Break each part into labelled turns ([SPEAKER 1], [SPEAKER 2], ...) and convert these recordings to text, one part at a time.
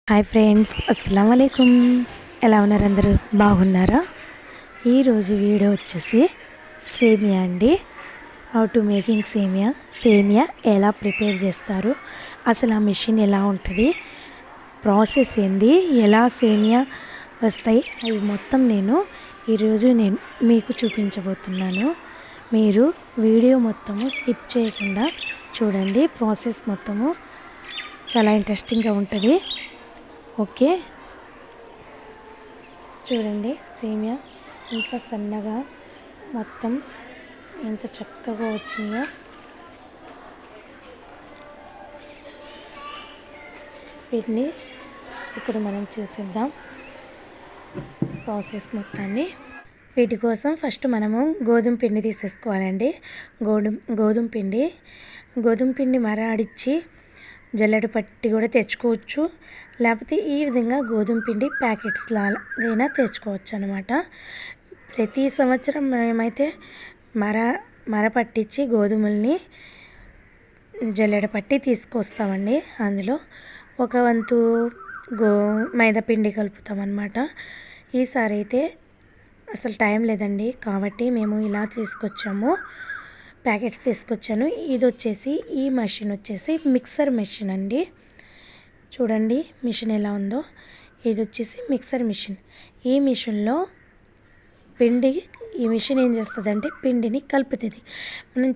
[SPEAKER 1] Hi friends, అస్సలం వాలేకుమ్. ఎలా ఉన్నారు? అందరూ బాగున్నారా? ఈరోజు వీడియో వచ్చేసి సేమియా అండి. హౌ టు మేకింగ్ సేమియా ఎలా ప్రిపేర్ చేస్తారు, అసలు ఆ మిషన్ ఎలా ఉంటుంది, ప్రాసెస్ ఏంది, ఎలా సేమియా వస్తాయి, అవి మొత్తం ఈరోజు మీకు చూపించబోతున్నాను. మీరు వీడియో మొత్తము స్కిప్ చేయకుండా చూడండి. ప్రాసెస్ మొత్తము చాలా ఇంట్రెస్టింగ్గా ఉంటుంది. ఓకే, చూడండి సేమియా ఎంత సన్నగా మొత్తం ఎంత చక్కగా వచ్చినాయో. వీటిని ఇప్పుడు మనం చూసేద్దాం ప్రాసెస్ మొత్తాన్ని. వీటి కోసం ఫస్ట్ మనము గోధుమ పిండి తీసేసుకోవాలండి. గోధుమ పిండి మరాడిచ్చి జల్లెడ పట్టి కూడా తెచ్చుకోవచ్చు, లేకపోతే ఈ విధంగా గోధుమ పిండి ప్యాకెట్స్ లాగైనా తెచ్చుకోవచ్చు అనమాట. ప్రతి సంవత్సరం మేమైతే మర పట్టించి గోధుమల్ని జల్లెడ పట్టి తీసుకొస్తామండి. అందులో ఒక వంతు మైదా పిండి కలుపుతామన్నమాట. ఈసారి అయితే అసలు టైం లేదండి, కాబట్టి మేము ఇలా తీసుకొచ్చాము, ప్యాకెట్స్ తీసుకొచ్చాను. ఇది వచ్చేసి ఈ మెషిన్ వచ్చేసి మిక్సర్ మెషిన్ అండి. చూడండి మిషన్ ఎలా ఉందో. ఇది వచ్చేసి మిక్సర్ మిషన్. ఈ మిషన్లో ఈ మిషన్ ఏం చేస్తుందంటే పిండిని కలుపుతుంది. మనం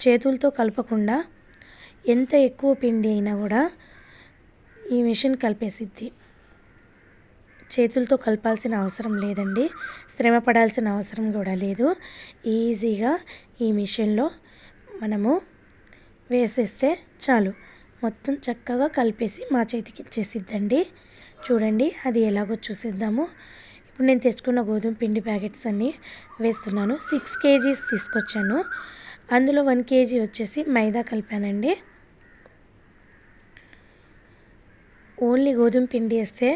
[SPEAKER 1] చేతులతో కలపకుండా ఎంత ఎక్కువ పిండి అయినా కూడా ఈ మిషన్ కలిపేసిద్ది. చేతులతో కలపాల్సిన అవసరం లేదండి, శ్రమ పడాల్సిన అవసరం కూడా లేదు. ఈజీగా ఈ మిషన్లో మనము వేసేస్తే చాలు, మొత్తం చక్కగా కలిపేసి మా చేతికి ఇచ్చేసిద్దండి. చూడండి అది ఎలాగో చూసేద్దాము. ఇప్పుడు నేను తెచ్చుకున్న గోధుమ పిండి ప్యాకెట్స్ అన్నీ వేస్తున్నాను. 6 kgs తీసుకొచ్చాను. అందులో 1 kg వచ్చేసి మైదా కలిపానండి. ఓన్లీ గోధుమ పిండి వేస్తే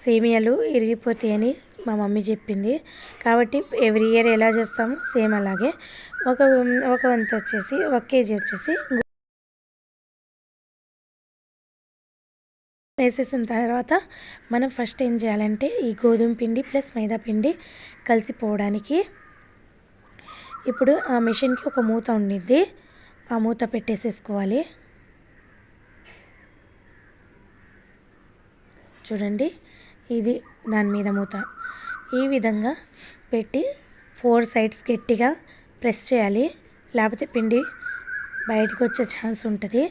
[SPEAKER 1] సేమియాలు ఇరిగిపోతాయని మా మమ్మీ చెప్పింది, కాబట్టి ఎవ్రీ ఇయర్ ఎలా చేస్తామో సేమ్ అలాగే ఒక వంతు వచ్చేసి 1 kg వచ్చేసి వేసేసిన తర్వాత మనం ఫస్ట్ ఏం చేయాలంటే ఈ గోధుమ పిండి ప్లస్ మైదా పిండి కలిసిపోవడానికి ఇప్పుడు ఆ మిషన్కి ఒక మూత ఉండిద్ది, ఆ మూత పెట్టేసేసుకోవాలి. చూడండి ఇది దాని మీద మూత. ఈ విధంగా పెట్టి 4 sides గట్టిగా ప్రెస్ చేయాలి, లేకపోతే పిండి బయటకు వచ్చే ఛాన్స్ ఉంటుంది.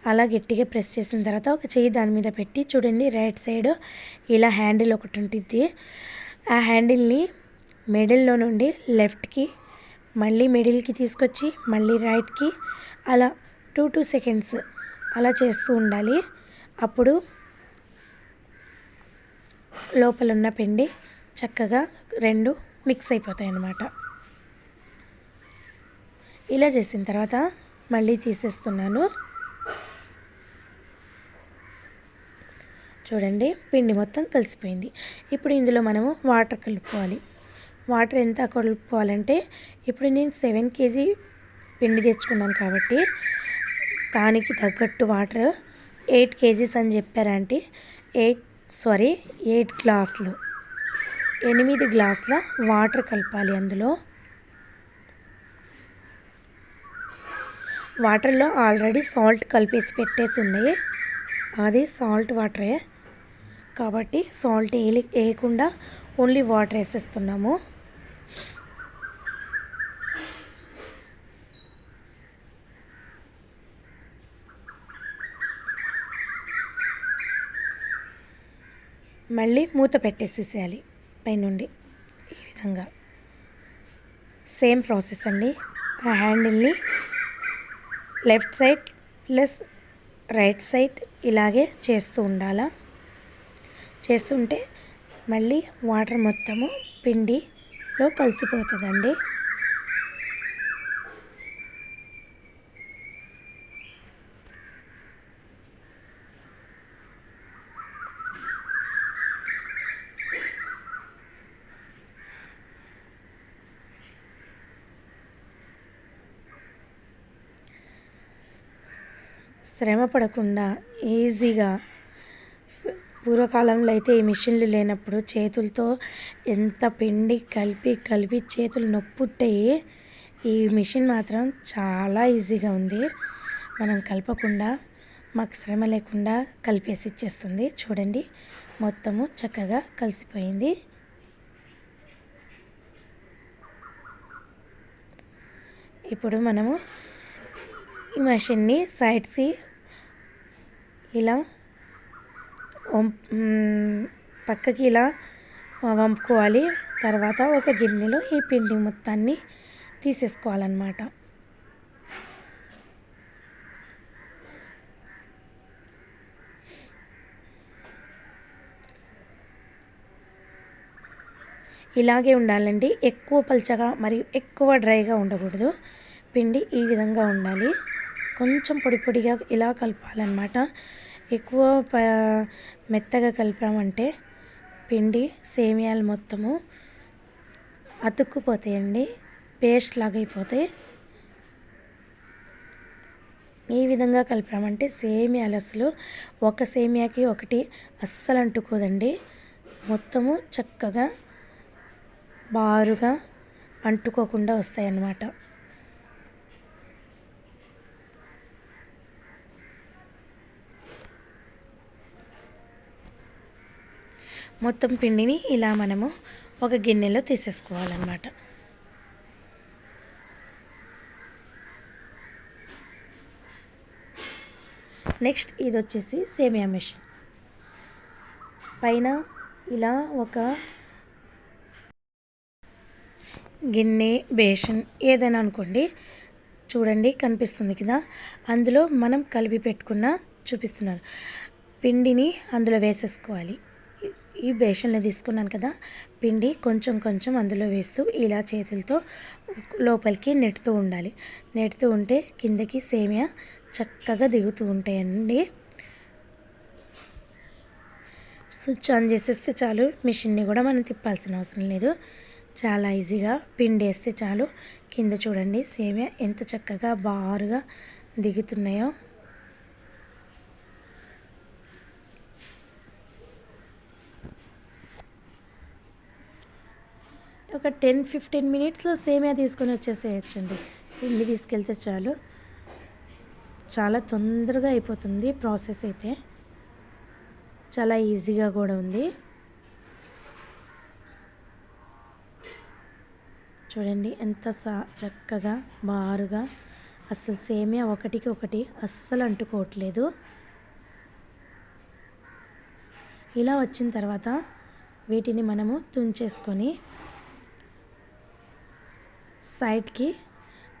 [SPEAKER 1] అలా గట్టిగా ప్రెస్ చేసిన తర్వాత ఒక చెయ్యి దాని మీద పెట్టి చూడండి, రైట్ సైడ్ ఇలా హ్యాండిల్ ఒకటి ఉంటుంది. ఆ హ్యాండిల్ని మిడిల్లో నుండి లెఫ్ట్కి, మళ్ళీ మిడిల్కి తీసుకొచ్చి మళ్ళీ రైట్కి, అలా 2 seconds అలా చేస్తూ ఉండాలి. అప్పుడు లోపల ఉన్న పిండి చక్కగా రెండు మిక్స్ అయిపోతాయి అన్నమాట. ఇలా చేసిన తర్వాత మళ్ళీ తీసేస్తున్నాను. చూడండి పిండి మొత్తం కలిసిపోయింది. ఇప్పుడు ఇందులో మనము వాటర్ కలుపుకోవాలి. వాటర్ ఎంత కలుపుకోవాలంటే ఇప్పుడు నేను 7 kg పిండి తెచ్చుకున్నాను కాబట్టి దానికి తగ్గట్టు వాటర్ 8 kgs అని చెప్పారంటే 8 గ్లాసులు, 8 గ్లాసుల వాటర్ కలపాలి. అందులో వాటర్లో ఆల్రెడీ సాల్ట్ కలిపేసి పెట్టేసి ఉన్నాయి, అది సాల్ట్ వాటరే కాబట్టి సాల్ట్ వేయకుండా ఓన్లీ వాటర్ వేసేస్తున్నాము. మళ్ళీ మూత పెట్టేసేసేయాలి పైనుండి. ఈ విధంగా సేమ్ ప్రాసెస్ అండి. ఆ హ్యాండిల్ని left side plus right side ఇలాగే చేస్తూ ఉండాలా. చేస్తుంటే మళ్ళీ వాటర్ మొత్తము పిండిలో కలిసిపోతుందండి. శ్రమ పడకుండా ఈజీగా పూర్వకాలంలో అయితే ఈ మిషన్లు లేనప్పుడు చేతులతో ఎంత పిండి కలిపి కలిపి చేతులు నొప్పుట్టాయి. ఈ మిషన్ మాత్రం చాలా ఈజీగా ఉంది. మనం కలపకుండా మాకు శ్రమ లేకుండా కలిపేసి ఇచ్చేస్తుంది. చూడండి, మొత్తము చక్కగా కలిసిపోయింది. ఇప్పుడు మనము ఈ మెషిన్ని సైడ్స్కి ఇలా పక్కకి ఇలా వంపుకోవాలి. తర్వాత ఒక గిన్నెలో ఈ పిండి మొత్తాన్ని తీసేసుకోవాలన్నమాట. ఇలాగే ఉండాలండి. ఎక్కువ పల్చగా మరియు ఎక్కువ డ్రైగా ఉండకూడదు. పిండి ఈ విధంగా ఉండాలి. కొంచెం పొడి పొడిగా ఇలా కలపాలన్నమాట. ఎక్కువ మెత్తగా కలిపామంటే పిండి సేమియాలు మొత్తము అతుక్కుపోతాయండి, పేస్ట్ లాగా అయిపోతాయి. ఈ విధంగా కలిపామంటే సేమియాలు అసలు ఒక సేమియాకి ఒకటి అస్సలు అంటుకోదండి. మొత్తము చక్కగా బారుగా అంటుకోకుండా వస్తాయి అన్నమాట. మొత్తం పిండిని ఇలా మనము ఒక గిన్నెలో తీసేసుకోవాలన్నమాట. నెక్స్ట్ ఇది వచ్చేసి సేమియా మెషిన్. పైన ఇలా ఒక గిన్నె, బేషన్ ఏదైనా అనుకోండి, చూడండి కనిపిస్తుంది కదా, అందులో మనం కలిపి పెట్టుకున్న చూపిస్తున్నాను పిండిని అందులో వేసేసుకోవాలి. ఈ బేషన్లో తీసుకున్నాను కదా, పిండి కొంచెం కొంచెం అందులో వేస్తూ ఇలా చేతులతో లోపలికి నెట్టుతూ ఉండాలి. నెట్టుతూ ఉంటే కిందకి సేమియా చక్కగా దిగుతూ ఉంటాయండి. స్విచ్ ఆన్ చేసేస్తే చాలు, మిషన్ని కూడా మనం తిప్పాల్సిన అవసరం లేదు. చాలా ఈజీగా పిండి వేస్తే చాలు. కింద చూడండి సేమియా ఎంత చక్కగా బారుగా దిగుతున్నాయో. ఒక 10-15 మినిట్స్లో సేమియా తీసుకొని వచ్చేసేయచ్చండి. పిండి తీసుకెళ్తే చాలు, చాలా తొందరగా అయిపోతుంది. ప్రాసెస్ అయితే చాలా ఈజీగా కూడా ఉంది. చూడండి ఎంత చక్కగా బారుగా, అస్సలు సేమియా ఒకటికి ఒకటి అస్సలు అంటుకోవట్లేదు. ఇలా వచ్చిన తర్వాత వీటిని మనము తుంచేసుకొని సైడ్కి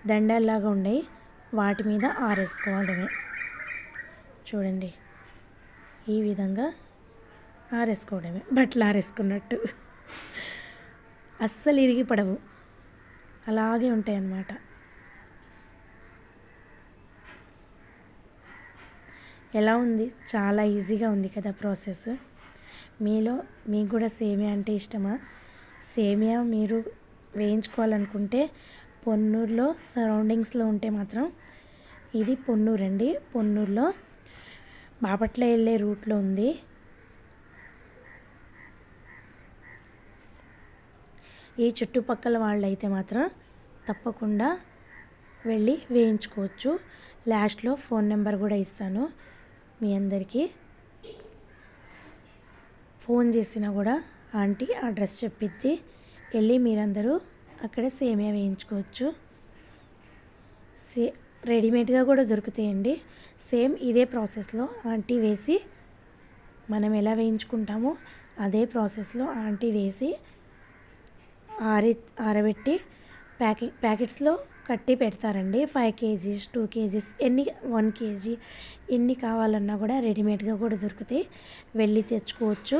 [SPEAKER 1] దండాల్లాగా ఉన్నాయి, వాటి మీద ఆరేసుకోవడమే. చూడండి ఈ విధంగా ఆరేసుకోవడమే, బట్టలు ఆరేసుకున్నట్టు. అస్సలు ఇరిగి పడవు, అలాగే ఉంటాయి అన్నమాట. ఎలా ఉంది? చాలా ఈజీగా ఉంది కదా ప్రాసెస్. మీకు కూడా సేమియా అంటే ఇష్టమా? సేమియా మీరు వేయించుకోవాలనుకుంటే పొన్నూరులో సరౌండింగ్స్లో ఉంటే మాత్రం, ఇది పొన్నూరు అండి, పొన్నూరులో బాపట్ల వెళ్ళే రూట్లో ఉంది. ఈ చుట్టుపక్కల వాళ్ళు అయితే మాత్రం తప్పకుండా వెళ్ళి వేయించుకోవచ్చు. లాస్ట్లో ఫోన్ నెంబర్ కూడా ఇస్తాను, మీ అందరికీ ఫోన్ చేసినా కూడా ఆంటీ అడ్రస్ చెప్పిద్ది, వెళ్ళి మీరందరూ అక్కడే సేమియా వేయించుకోవచ్చు. రెడీమేడ్గా కూడా దొరుకుతాయండి. సేమ్ ఇదే ప్రాసెస్లో ఆంటీ వేసి, మనం ఎలా వేయించుకుంటామో అదే ప్రాసెస్లో ఆంటీ వేసి ఆరబెట్టి ప్యాకెట్స్లో కట్టి పెడతారండి. 5 kgs 2 kgs ఎన్ని 1 kg ఎన్ని కావాలన్నా కూడా రెడీమేడ్గా కూడా దొరుకుతాయి, వెళ్ళి తెచ్చుకోవచ్చు.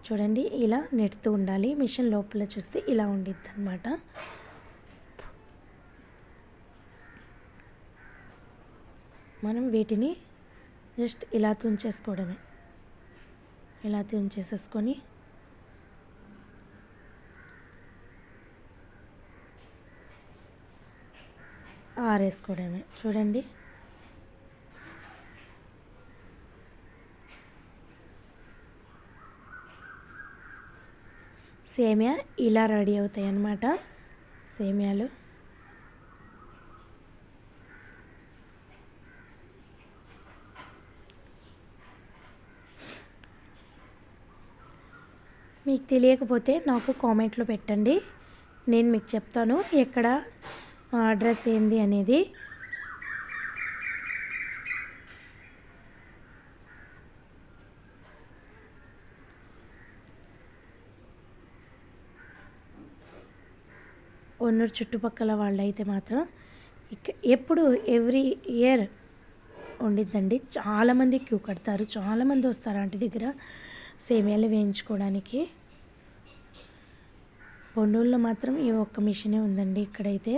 [SPEAKER 1] చూడండి ఇలా నెడుతూ ఉండాలి. మిషన్ లోపల చూస్తే ఇలా ఉండిద్ది అన్నమాట. మనం వీటిని జస్ట్ ఇలా తుంచేసుకోవడమే. ఇలా తుంచేసేసుకొని ఆరేసుకోవడమే. చూడండి సేమియా ఇలా రెడీ అవుతాయి అన్నమాట సేమియాలు. మీకు తెలియకపోతే నాకు కామెంట్లో పెట్టండి, నేను మీకు చెప్తాను ఎక్కడ అడ్రస్ ఏంది అనేది. ఒన్నూరు చుట్టుపక్కల వాళ్ళైతే మాత్రం ఎప్పుడు ఎవ్రీ ఇయర్ ఉండిద్దండి. చాలామంది క్యూ కడతారు, చాలామంది వస్తారు ఆంటీ దగ్గర సేమియాలు వేయించుకోవడానికి. ఒన్నూరులో మాత్రం ఈ ఒక్క మిషనే ఉందండి ఇక్కడైతే,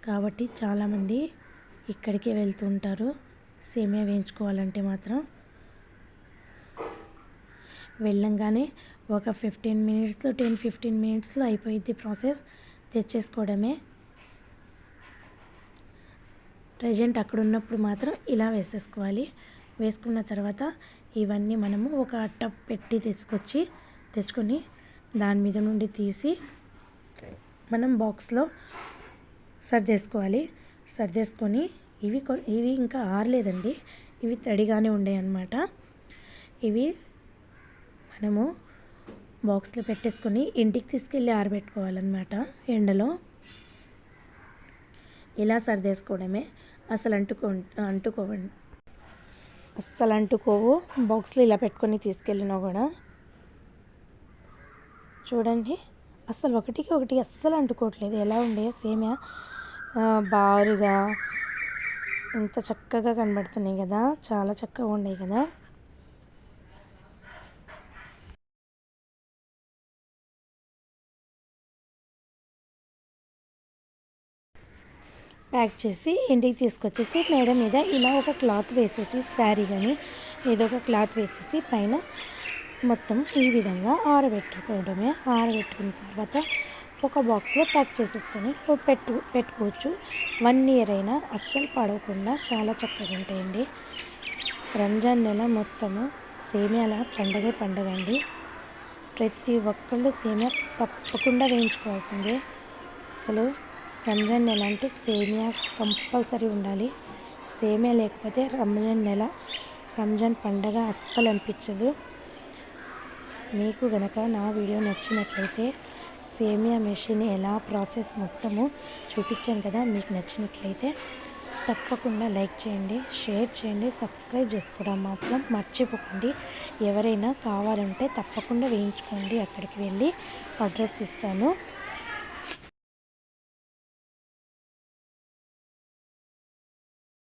[SPEAKER 1] కాబట్టి చాలామంది ఇక్కడికే వెళ్తూ ఉంటారు సేమియా వేయించుకోవాలంటే మాత్రం. వెళ్ళంగానే ఒక 15 మినిట్స్లో 10-15 మినిట్స్లో అయిపోయింది ప్రాసెస్, తెచ్చేసుకోవడమే. ప్రజెంట్ అక్కడ ఉన్నప్పుడు మాత్రం ఇలా వేసేసుకోవాలి. వేసుకున్న తర్వాత ఇవన్నీ మనము ఒక అట్ట పెట్టి తెచ్చుకొని దాని మీద నుండి తీసి మనం బాక్స్లో సర్దేసుకొని ఇవి ఇంకా ఆరలేదండి, ఇవి తడిగానే ఉండేవి అన్నమాట. ఇవి మనము బాక్స్లో పెట్టేసుకొని ఇంటికి తీసుకెళ్ళి ఆరబెట్టుకోవాలన్నమాట ఎండలో. ఇలా సర్దేసుకోవడమే. అసలు అంటుకోవు బాక్స్లో ఇలా పెట్టుకొని తీసుకెళ్ళినా కూడా. చూడండి అసలు ఒకటికి ఒకటి అస్సలు అంటుకోవట్లేదు. ఎలా ఉండే సేమియా బారుగా ఎంత చక్కగా కనబడుతున్నాయి కదా, చాలా చక్కగా ఉన్నాయి కదా. ప్యాక్ చేసి ఇంటికి తీసుకొచ్చేసి మేడ మీద ఇలా ఒక క్లాత్ వేసేసి, శారీ కానీ ఏదో ఒక క్లాత్ వేసేసి పైన మొత్తం ఈ విధంగా ఆరబెట్టుకోవడమే. ఆరబెట్టుకున్న తర్వాత ఒక బాక్స్లో ప్యాక్ చేసేసుకొని పెట్టుకోవచ్చు. 1 ఇయర్ అయినా అస్సలు పడవకుండా చాలా చక్కగా ఉంటాయండి. రంజాన్ నెల మొత్తము సేమియాల పండగ అండి. ప్రతి ఒక్కళ్ళు సేమియా తప్పకుండా వేయించుకోవాల్సిందే. అసలు రంజాన్ నెల అంటే సేమియా కంపల్సరీ ఉండాలి. సేమియా లేకపోతే రంజాన్ పండగ అస్సలు అనిపించదు. మీకు గనక నా వీడియో నచ్చినట్లయితే సేమియా మెషిన్ ఎలా ప్రాసెస్ మొత్తము చూపించాను కదా, మీకు నచ్చినట్లయితే తప్పకుండా లైక్ చేయండి, షేర్ చేయండి, సబ్స్క్రైబ్ చేసుకోవడం మాత్రం మర్చిపోకండి. ఎవరైనా కావాలంటే తప్పకుండా వేయించుకోండి. అక్కడికి వెళ్ళి అడ్రస్ ఇస్తాను.